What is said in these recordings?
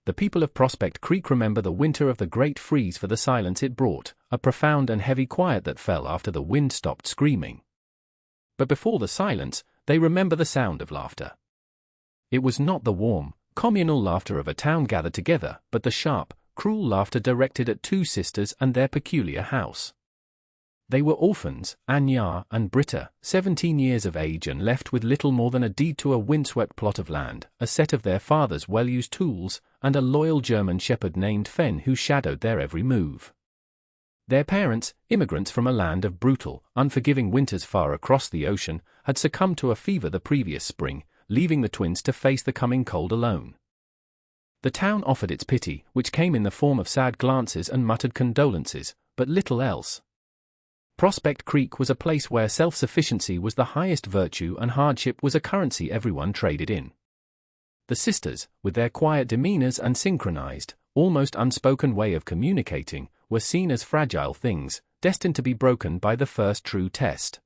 The people of Prospect Creek remember the winter of the Great Freeze for the silence it brought, a profound and heavy quiet that fell after the wind stopped screaming. But before the silence, they remember the sound of laughter. It was not the warm, communal laughter of a town gathered together, but the sharp, cruel laughter directed at two sisters and their peculiar house. They were orphans, Anya and Britta, 17 years of age and left with little more than a deed to a windswept plot of land, a set of their father's well-used tools, and a loyal German shepherd named Fen who shadowed their every move. Their parents, immigrants from a land of brutal, unforgiving winters far across the ocean, had succumbed to a fever the previous spring, leaving the twins to face the coming cold alone. The town offered its pity, which came in the form of sad glances and muttered condolences, but little else. Prospect Creek was a place where self-sufficiency was the highest virtue and hardship was a currency everyone traded in. The sisters, with their quiet demeanors and synchronized, almost unspoken way of communicating, were seen as fragile things, destined to be broken by the first true test.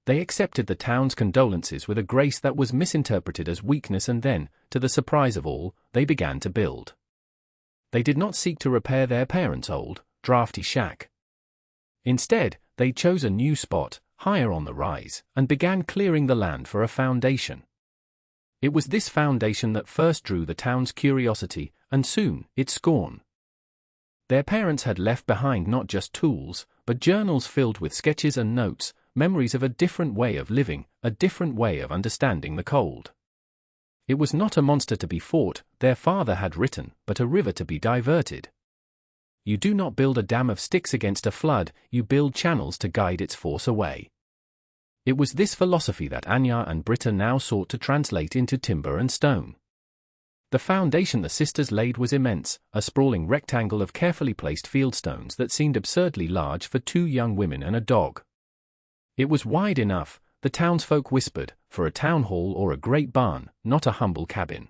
They accepted the town's condolences with a grace that was misinterpreted as weakness and then, to the surprise of all, they began to build. They did not seek to repair their parents' old, drafty shack. Instead, they chose a new spot, higher on the rise, and began clearing the land for a foundation. It was this foundation that first drew the town's curiosity, and soon, its scorn. Their parents had left behind not just tools, but journals filled with sketches and notes, memories of a different way of living, a different way of understanding the cold. It was not a monster to be fought, their father had written, but a river to be diverted. You do not build a dam of sticks against a flood, you build channels to guide its force away. It was this philosophy that Anya and Britta now sought to translate into timber and stone. The foundation the sisters laid was immense, a sprawling rectangle of carefully placed fieldstones that seemed absurdly large for two young women and a dog. It was wide enough, the townsfolk whispered, for a town hall or a great barn, not a humble cabin.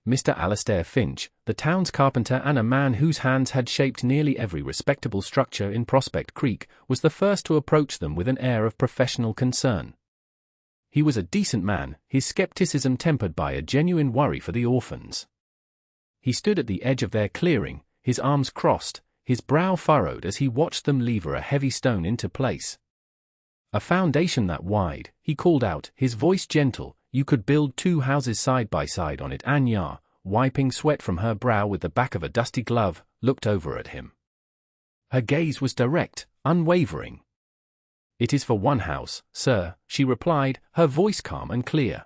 Mr. Alastair Finch, the town's carpenter and a man whose hands had shaped nearly every respectable structure in Prospect Creek, was the first to approach them with an air of professional concern. He was a decent man, his skepticism tempered by a genuine worry for the orphans. He stood at the edge of their clearing, his arms crossed, his brow furrowed as he watched them lever a heavy stone into place. A foundation that wide, he called out, his voice gentle. You could build two houses side by side on it. Anya, wiping sweat from her brow with the back of a dusty glove, looked over at him. Her gaze was direct, unwavering. It is for one house, sir, she replied, her voice calm and clear.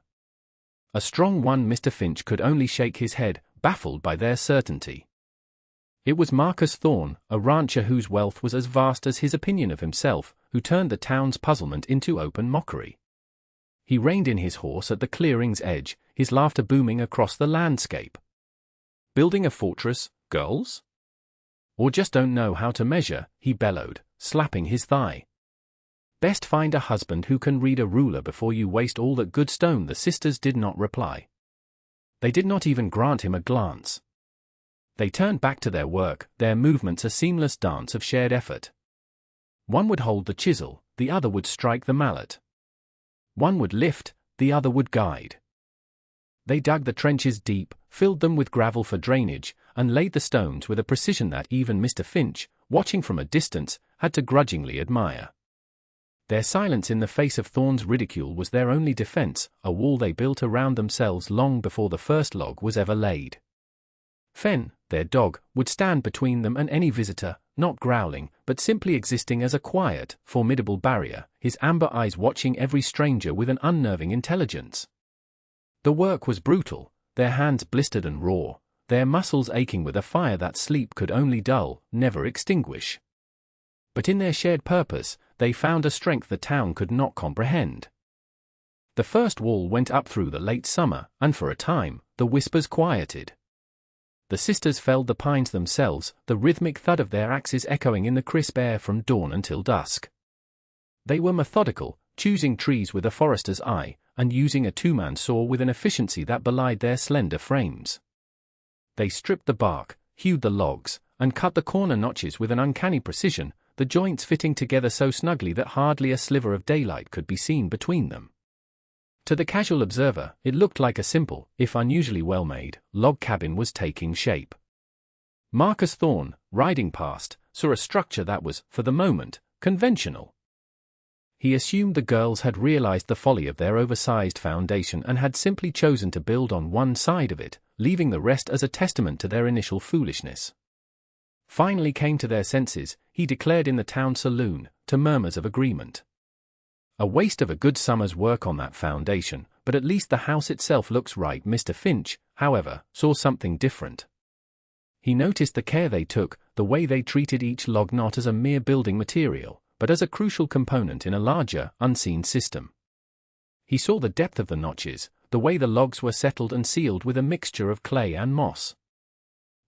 A strong one. Mr. Finch could only shake his head, baffled by their certainty. It was Marcus Thorne, a rancher whose wealth was as vast as his opinion of himself, who turned the town's puzzlement into open mockery. He reined in his horse at the clearing's edge, his laughter booming across the landscape. Building a fortress, girls? Or just don't know how to measure, he bellowed, slapping his thigh. Best find a husband who can read a ruler before you waste all that good stone. The sisters did not reply. They did not even grant him a glance. They turned back to their work, their movements a seamless dance of shared effort. One would hold the chisel, the other would strike the mallet. One would lift, the other would guide. They dug the trenches deep, filled them with gravel for drainage, and laid the stones with a precision that even Mr. Finch, watching from a distance, had to grudgingly admire. Their silence in the face of Thorne's ridicule was their only defense, a wall they built around themselves long before the first log was ever laid. Fen, their dog, would stand between them and any visitor, not growling, but simply existing as a quiet, formidable barrier, his amber eyes watching every stranger with an unnerving intelligence. The work was brutal, their hands blistered and raw, their muscles aching with a fire that sleep could only dull, never extinguish. But in their shared purpose, they found a strength the town could not comprehend. The first wall went up through the late summer, and for a time, the whispers quieted. The sisters felled the pines themselves, the rhythmic thud of their axes echoing in the crisp air from dawn until dusk. They were methodical, choosing trees with a forester's eye, and using a two-man saw with an efficiency that belied their slender frames. They stripped the bark, hewed the logs, and cut the corner notches with an uncanny precision, the joints fitting together so snugly that hardly a sliver of daylight could be seen between them. To the casual observer, it looked like a simple, if unusually well-made, log cabin was taking shape. Marcus Thorne, riding past, saw a structure that was, for the moment, conventional. He assumed the girls had realized the folly of their oversized foundation and had simply chosen to build on one side of it, leaving the rest as a testament to their initial foolishness. Finally came to their senses, he declared in the town saloon, to murmurs of agreement. A waste of a good summer's work on that foundation, but at least the house itself looks right. Mr. Finch, however, saw something different. He noticed the care they took, the way they treated each log not as a mere building material, but as a crucial component in a larger, unseen system. He saw the depth of the notches, the way the logs were settled and sealed with a mixture of clay and moss.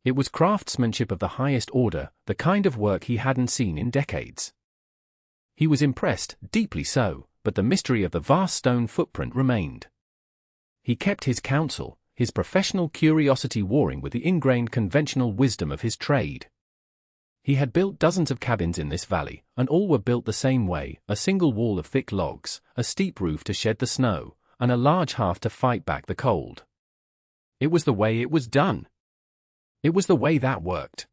It was craftsmanship of the highest order, the kind of work he hadn't seen in decades. He was impressed, deeply so, but the mystery of the vast stone footprint remained. He kept his counsel, his professional curiosity warring with the ingrained conventional wisdom of his trade. He had built dozens of cabins in this valley, and all were built the same way, a single wall of thick logs, a steep roof to shed the snow, and a large hearth to fight back the cold. It was the way it was done. It was the way that worked.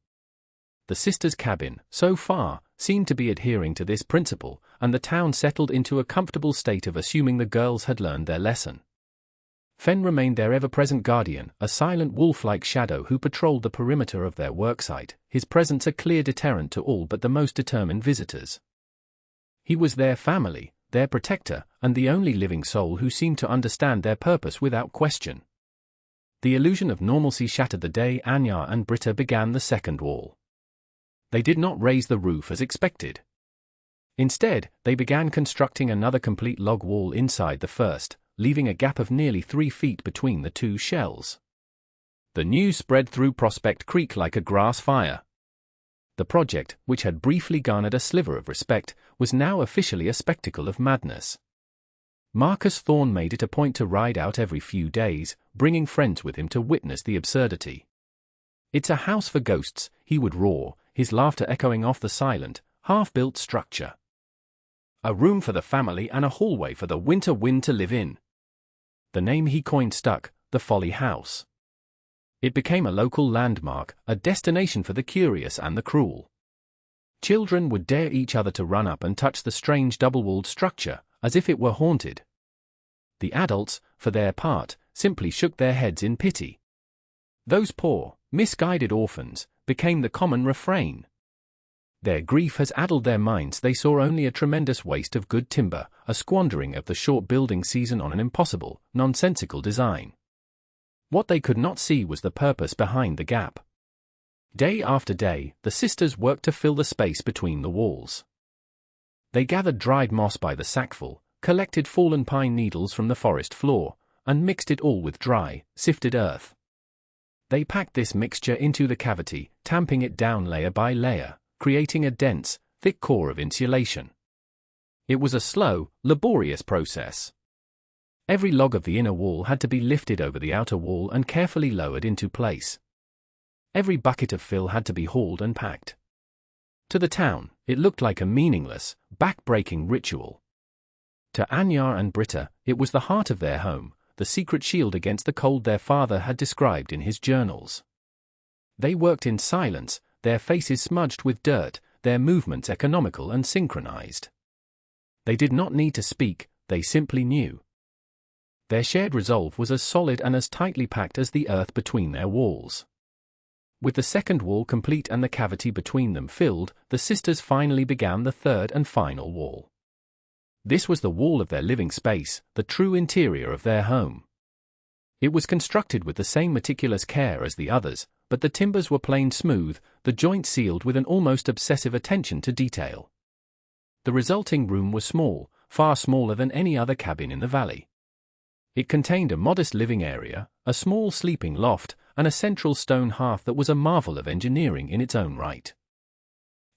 The sisters' cabin, so far, seemed to be adhering to this principle, and the town settled into a comfortable state of assuming the girls had learned their lesson. Fen remained their ever-present guardian, a silent wolf-like shadow who patrolled the perimeter of their worksite, his presence a clear deterrent to all but the most determined visitors. He was their family, their protector, and the only living soul who seemed to understand their purpose without question. The illusion of normalcy shattered the day Anya and Britta began the second wall. They did not raise the roof as expected. Instead, they began constructing another complete log wall inside the first, leaving a gap of nearly 3 feet between the two shells. The news spread through Prospect Creek like a grass fire. The project, which had briefly garnered a sliver of respect, was now officially a spectacle of madness. Marcus Thorne made it a point to ride out every few days, bringing friends with him to witness the absurdity. "It's a house for ghosts," he would roar, his laughter echoing off the silent, half-built structure. "A room for the family and a hallway for the winter wind to live in." The name he coined stuck, the Folly House. It became a local landmark, a destination for the curious and the cruel. Children would dare each other to run up and touch the strange double-walled structure, as if it were haunted. The adults, for their part, simply shook their heads in pity. "Those poor, misguided orphans," became the common refrain. Their grief has addled their minds. They saw only a tremendous waste of good timber, a squandering of the short building season on an impossible, nonsensical design. What they could not see was the purpose behind the gap. Day after day, the sisters worked to fill the space between the walls. They gathered dried moss by the sackful, collected fallen pine needles from the forest floor, and mixed it all with dry, sifted earth. They packed this mixture into the cavity, tamping it down layer by layer, creating a dense, thick core of insulation. It was a slow, laborious process. Every log of the inner wall had to be lifted over the outer wall and carefully lowered into place. Every bucket of fill had to be hauled and packed. To the town, it looked like a meaningless, back-breaking ritual. To Anya and Britta, it was the heart of their home, the secret shield against the cold their father had described in his journals. They worked in silence, their faces smudged with dirt, their movements economical and synchronized. They did not need to speak, they simply knew. Their shared resolve was as solid and as tightly packed as the earth between their walls. With the second wall complete and the cavity between them filled, the sisters finally began the third and final wall. This was the wall of their living space, the true interior of their home. It was constructed with the same meticulous care as the others, but the timbers were planed smooth, the joints sealed with an almost obsessive attention to detail. The resulting room was small, far smaller than any other cabin in the valley. It contained a modest living area, a small sleeping loft, and a central stone hearth that was a marvel of engineering in its own right.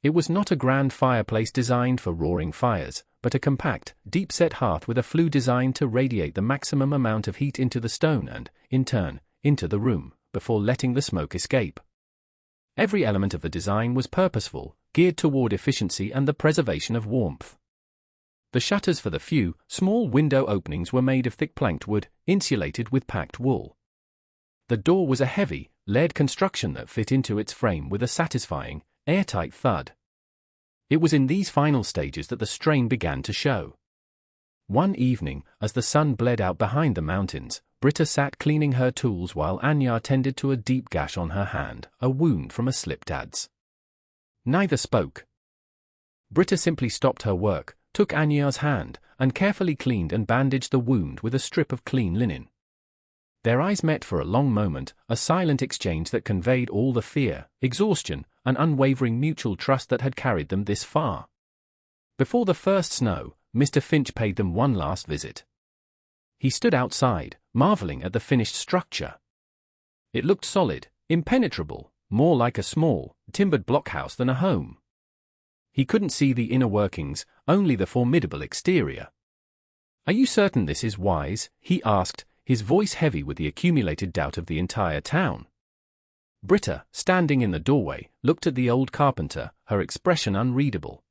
It was not a grand fireplace designed for roaring fires, but a compact, deep-set hearth with a flue designed to radiate the maximum amount of heat into the stone and, in turn, into the room, before letting the smoke escape. Every element of the design was purposeful, geared toward efficiency and the preservation of warmth. The shutters for the few, small window openings were made of thick planked wood, insulated with packed wool. The door was a heavy, lead construction that fit into its frame with a satisfying, airtight thud. It was in these final stages that the strain began to show. One evening, as the sun bled out behind the mountains, Britta sat cleaning her tools while Anya tended to a deep gash on her hand, a wound from a slipped adze. Neither spoke. Britta simply stopped her work, took Anya's hand, and carefully cleaned and bandaged the wound with a strip of clean linen. Their eyes met for a long moment, a silent exchange that conveyed all the fear, exhaustion, and unwavering mutual trust that had carried them this far. Before the first snow, Mr. Finch paid them one last visit. He stood outside, marveling at the finished structure. It looked solid, impenetrable, more like a small, timbered blockhouse than a home. He couldn't see the inner workings, only the formidable exterior. "Are you certain this is wise?" he asked, his voice heavy with the accumulated doubt of the entire town. Britta, standing in the doorway, looked at the old carpenter, her expression unreadable.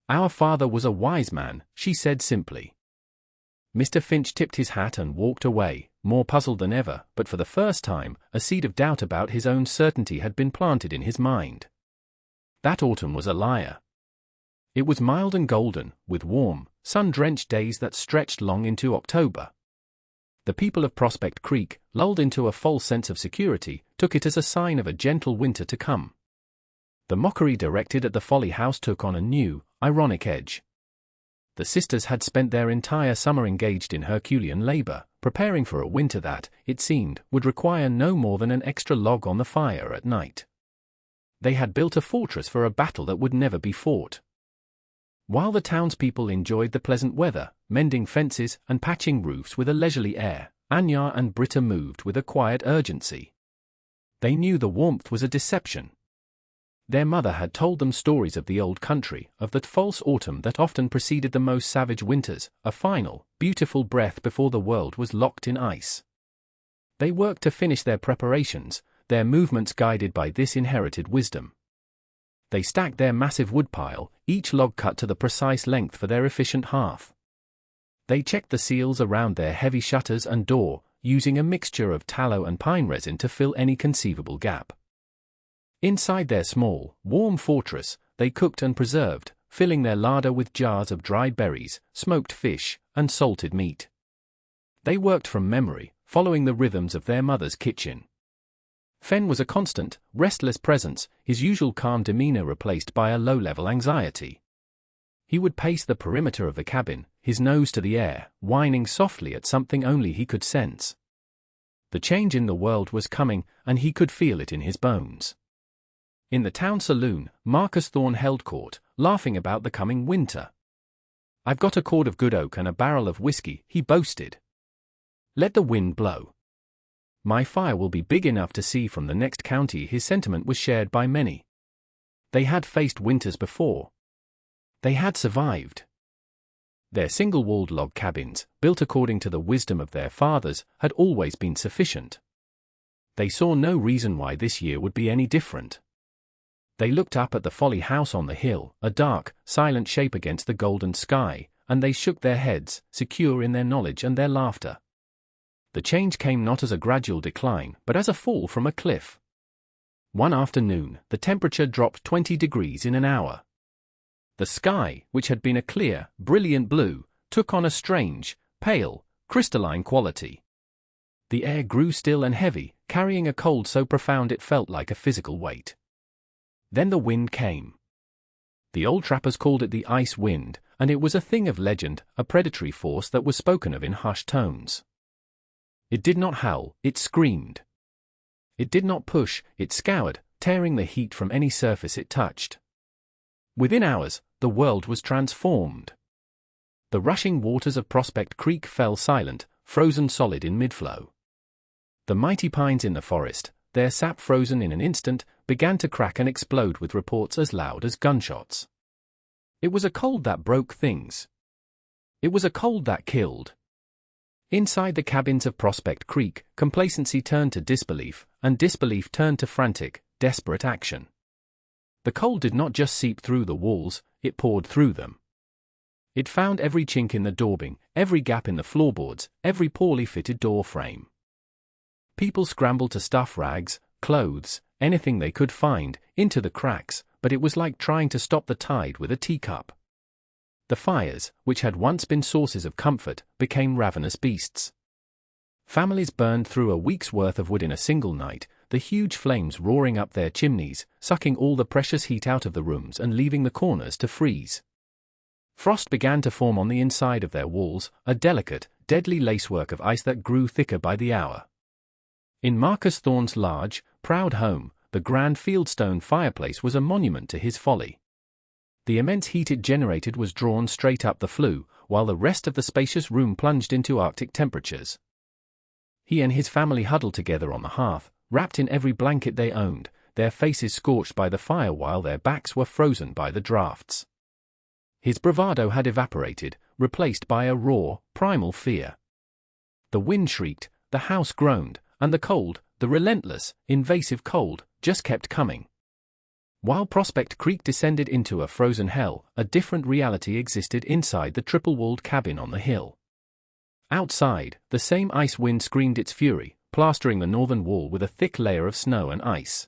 "Our father was a wise man," she said simply. Mr. Finch tipped his hat and walked away, more puzzled than ever, but for the first time, a seed of doubt about his own certainty had been planted in his mind. That autumn was a liar. It was mild and golden, with warm, sun-drenched days that stretched long into October. The people of Prospect Creek, lulled into a false sense of security, took it as a sign of a gentle winter to come. The mockery directed at the Folly House took on a new, ironic edge. The sisters had spent their entire summer engaged in Herculean labor, preparing for a winter that, it seemed, would require no more than an extra log on the fire at night. They had built a fortress for a battle that would never be fought. While the townspeople enjoyed the pleasant weather, mending fences and patching roofs with a leisurely air, Anya and Britta moved with a quiet urgency. They knew the warmth was a deception. Their mother had told them stories of the old country, of that false autumn that often preceded the most savage winters, a final, beautiful breath before the world was locked in ice. They worked to finish their preparations, their movements guided by this inherited wisdom. They stacked their massive woodpile, each log cut to the precise length for their efficient hearth. They checked the seals around their heavy shutters and door, using a mixture of tallow and pine resin to fill any conceivable gap. Inside their small, warm fortress, they cooked and preserved, filling their larder with jars of dried berries, smoked fish, and salted meat. They worked from memory, following the rhythms of their mother's kitchen. Fen was a constant, restless presence, his usual calm demeanor replaced by a low-level anxiety. He would pace the perimeter of the cabin, his nose to the air, whining softly at something only he could sense. The change in the world was coming, and he could feel it in his bones. In the town saloon, Marcus Thorne held court, laughing about the coming winter. "I've got a cord of good oak and a barrel of whiskey," he boasted. "Let the wind blow. My fire will be big enough to see from the next county." His sentiment was shared by many. They had faced winters before. They had survived. Their single-walled log cabins, built according to the wisdom of their fathers, had always been sufficient. They saw no reason why this year would be any different. They looked up at the Folly House on the hill, a dark, silent shape against the golden sky, and they shook their heads, secure in their knowledge and their laughter. The change came not as a gradual decline, but as a fall from a cliff. One afternoon, the temperature dropped 20 degrees in an hour. The sky, which had been a clear, brilliant blue, took on a strange, pale, crystalline quality. The air grew still and heavy, carrying a cold so profound it felt like a physical weight. Then the wind came. The old trappers called it the ice wind, and it was a thing of legend, a predatory force that was spoken of in hushed tones. It did not howl, it screamed. It did not push, it scoured, tearing the heat from any surface it touched. Within hours, the world was transformed. The rushing waters of Prospect Creek fell silent, frozen solid in mid-flow. The mighty pines in the forest, their sap frozen in an instant, began to crack and explode with reports as loud as gunshots. It was a cold that broke things. It was a cold that killed. Inside the cabins of Prospect Creek, complacency turned to disbelief, and disbelief turned to frantic, desperate action. The cold did not just seep through the walls, it poured through them. It found every chink in the daubing, every gap in the floorboards, every poorly fitted door frame. People scrambled to stuff rags, clothes, anything they could find, into the cracks, but it was like trying to stop the tide with a teacup. The fires, which had once been sources of comfort, became ravenous beasts. Families burned through a week's worth of wood in a single night, the huge flames roaring up their chimneys, sucking all the precious heat out of the rooms and leaving the corners to freeze. Frost began to form on the inside of their walls, a delicate, deadly lacework of ice that grew thicker by the hour. In Marcus Thorne's large, proud home, the grand fieldstone fireplace was a monument to his folly. The immense heat it generated was drawn straight up the flue, while the rest of the spacious room plunged into Arctic temperatures. He and his family huddled together on the hearth, wrapped in every blanket they owned, their faces scorched by the fire while their backs were frozen by the drafts. His bravado had evaporated, replaced by a raw, primal fear. The wind shrieked, the house groaned, and the cold, the relentless, invasive cold, just kept coming. While Prospect Creek descended into a frozen hell, a different reality existed inside the triple-walled cabin on the hill. Outside, the same ice wind screamed its fury, plastering the northern wall with a thick layer of snow and ice.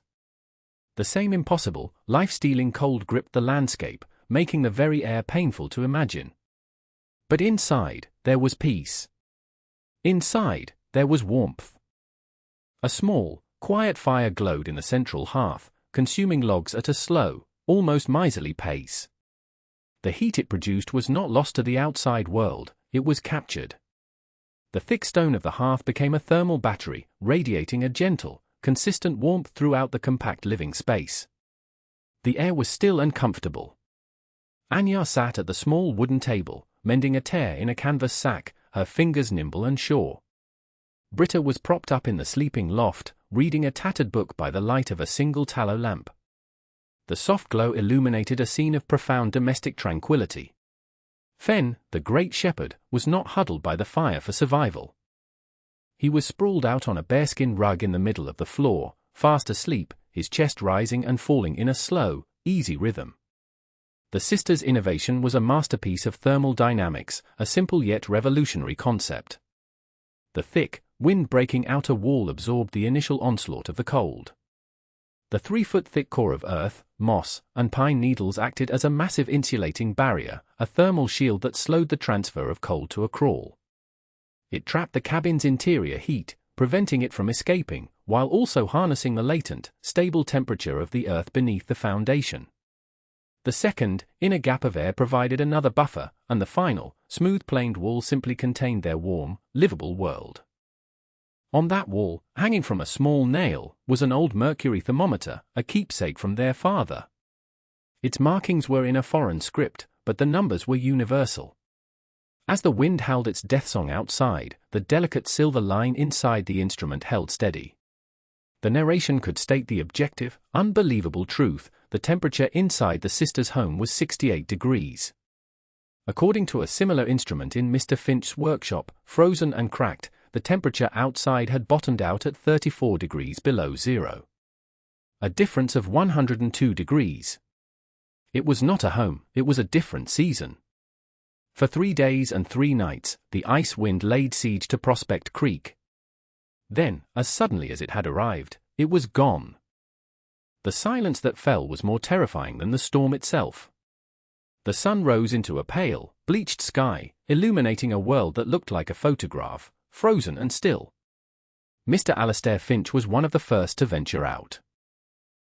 The same impossible, life-stealing cold gripped the landscape, making the very air painful to imagine. But inside, there was peace. Inside, there was warmth. A small, quiet fire glowed in the central hearth, consuming logs at a slow, almost miserly pace. The heat it produced was not lost to the outside world, it was captured. The thick stone of the hearth became a thermal battery, radiating a gentle, consistent warmth throughout the compact living space. The air was still and comfortable. Anya sat at the small wooden table, mending a tear in a canvas sack, her fingers nimble and sure. Britta was propped up in the sleeping loft, reading a tattered book by the light of a single tallow lamp. The soft glow illuminated a scene of profound domestic tranquility. Fen, the great shepherd, was not huddled by the fire for survival. He was sprawled out on a bearskin rug in the middle of the floor, fast asleep, his chest rising and falling in a slow, easy rhythm. The sisters' innovation was a masterpiece of thermal dynamics, a simple yet revolutionary concept. The thick, wind-breaking outer wall absorbed the initial onslaught of the cold. The 3-foot-thick core of earth, moss, and pine needles acted as a massive insulating barrier, a thermal shield that slowed the transfer of cold to a crawl. It trapped the cabin's interior heat, preventing it from escaping, while also harnessing the latent, stable temperature of the earth beneath the foundation. The second, inner gap of air provided another buffer, and the final, smooth-planed wall simply contained their warm, livable world. On that wall, hanging from a small nail, was an old mercury thermometer, a keepsake from their father. Its markings were in a foreign script, but the numbers were universal. As the wind howled its death song outside, the delicate silver line inside the instrument held steady. The narration could state the objective, unbelievable truth: the temperature inside the sisters' home was 68 degrees. According to a similar instrument in Mr. Finch's workshop, frozen and cracked, the temperature outside had bottomed out at 34 degrees below zero. A difference of 102 degrees. It was not a home, it was a different season. For 3 days and 3 nights, the ice wind laid siege to Prospect Creek. Then, as suddenly as it had arrived, it was gone. The silence that fell was more terrifying than the storm itself. The sun rose into a pale, bleached sky, illuminating a world that looked like a photograph, frozen and still. Mr. Alastair Finch was one of the first to venture out.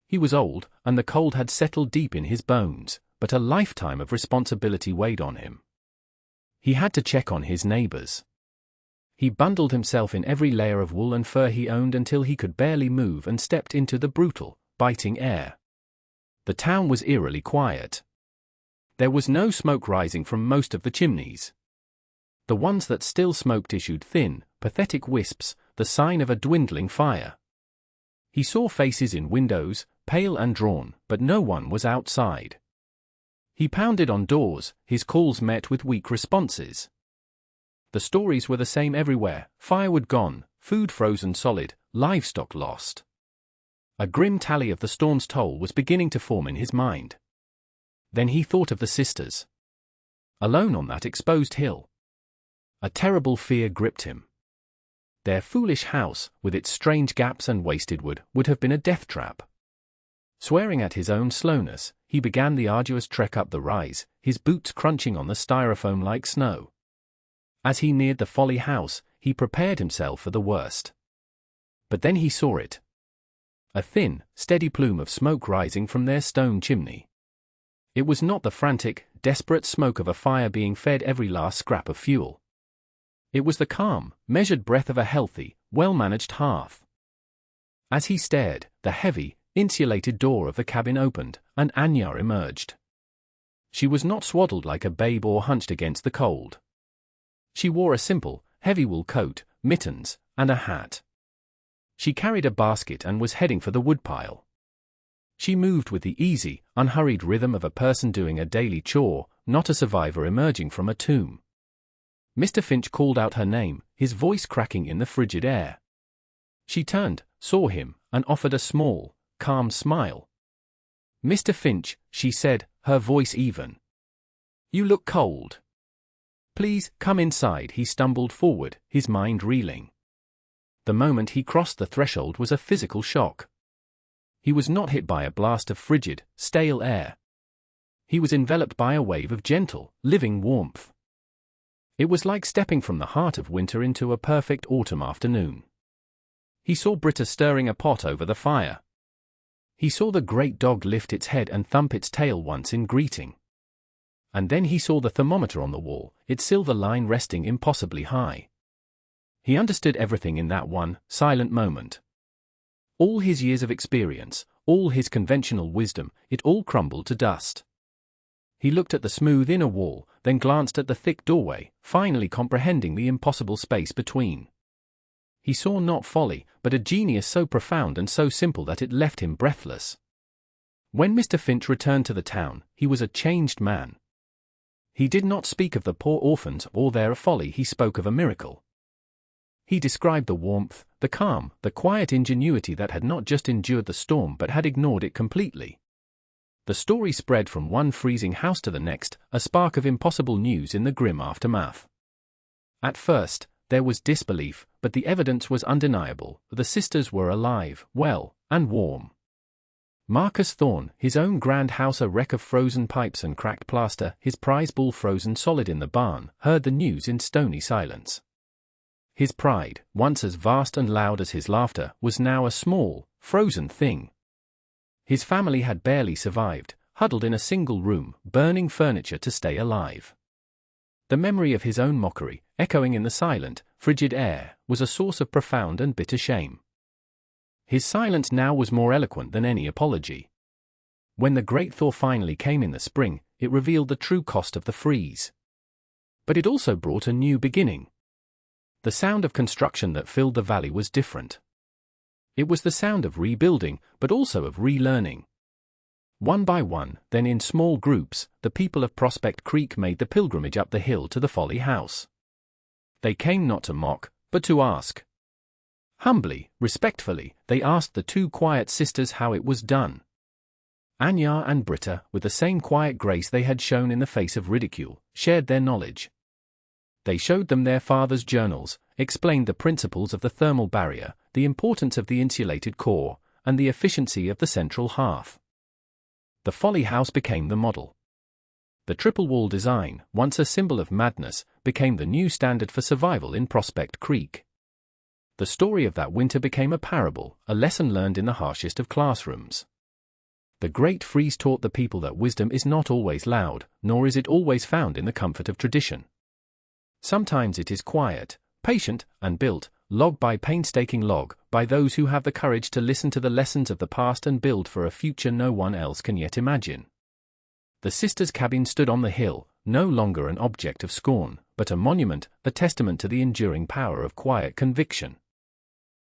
He was old, and the cold had settled deep in his bones, but a lifetime of responsibility weighed on him. He had to check on his neighbors. He bundled himself in every layer of wool and fur he owned until he could barely move and stepped into the brutal, biting air. The town was eerily quiet. There was no smoke rising from most of the chimneys. The ones that still smoked issued thin, pathetic wisps, the sign of a dwindling fire. He saw faces in windows, pale and drawn, but no one was outside. He pounded on doors, his calls met with weak responses. The stories were the same everywhere: firewood gone, food frozen solid, livestock lost. A grim tally of the storm's toll was beginning to form in his mind. Then he thought of the sisters. alone on that exposed hill. A terrible fear gripped him. Their foolish house, with its strange gaps and wasted wood, would have been a death trap. Swearing at his own slowness, he began the arduous trek up the rise, his boots crunching on the styrofoam like snow. As he neared the Folly house, he prepared himself for the worst. But then he saw it. A thin, steady plume of smoke rising from their stone chimney. It was not the frantic, desperate smoke of a fire being fed every last scrap of fuel. It was the calm, measured breath of a healthy, well-managed hearth. As he stared, the heavy, insulated door of the cabin opened, and Anya emerged. She was not swaddled like a babe or hunched against the cold. She wore a simple, heavy wool coat, mittens, and a hat. She carried a basket and was heading for the woodpile. She moved with the easy, unhurried rhythm of a person doing a daily chore, not a survivor emerging from a tomb. Mr. Finch called out her name, his voice cracking in the frigid air. She turned, saw him, and offered a small, calm smile. "Mr. Finch," she said, her voice even. "You look cold. Please, come inside." He stumbled forward, his mind reeling. The moment he crossed the threshold was a physical shock. He was not hit by a blast of frigid, stale air. He was enveloped by a wave of gentle, living warmth. It was like stepping from the heart of winter into a perfect autumn afternoon. He saw Britta stirring a pot over the fire. He saw the great dog lift its head and thump its tail once in greeting. And then he saw the thermometer on the wall, its silver line resting impossibly high. He understood everything in that one, silent moment. All his years of experience, all his conventional wisdom, it all crumbled to dust. He looked at the smooth inner wall, then glanced at the thick doorway, finally comprehending the impossible space between. He saw not folly, but a genius so profound and so simple that it left him breathless. When Mr. Finch returned to the town, he was a changed man. He did not speak of the poor orphans or their folly, he spoke of a miracle. He described the warmth, the calm, the quiet ingenuity that had not just endured the storm but had ignored it completely. The story spread from one freezing house to the next, a spark of impossible news in the grim aftermath. At first, there was disbelief, but the evidence was undeniable. The sisters were alive, well, and warm. Marcus Thorne, his own grand house a wreck of frozen pipes and cracked plaster, his prize bull frozen solid in the barn, heard the news in stony silence. His pride, once as vast and loud as his laughter, was now a small, frozen thing. His family had barely survived, huddled in a single room, burning furniture to stay alive. The memory of his own mockery, echoing in the silent, frigid air, was a source of profound and bitter shame. His silence now was more eloquent than any apology. When the great thaw finally came in the spring, it revealed the true cost of the freeze. But it also brought a new beginning. The sound of construction that filled the valley was different. It was the sound of rebuilding, but also of relearning. One by one, then in small groups, the people of Prospect Creek made the pilgrimage up the hill to the Folly house. They came not to mock, but to ask. Humbly, respectfully, they asked the two quiet sisters how it was done. Anya and Britta, with the same quiet grace they had shown in the face of ridicule, shared their knowledge. They showed them their father's journals, explained the principles of the thermal barrier, the importance of the insulated core, and the efficiency of the central hearth. The Folly house became the model. The triple-wall design, once a symbol of madness, became the new standard for survival in Prospect Creek. The story of that winter became a parable, a lesson learned in the harshest of classrooms. The Great Freeze taught the people that wisdom is not always loud, nor is it always found in the comfort of tradition. Sometimes it is quiet, patient, and built, log by painstaking log, by those who have the courage to listen to the lessons of the past and build for a future no one else can yet imagine. The sisters' cabin stood on the hill, no longer an object of scorn, but a monument, a testament to the enduring power of quiet conviction.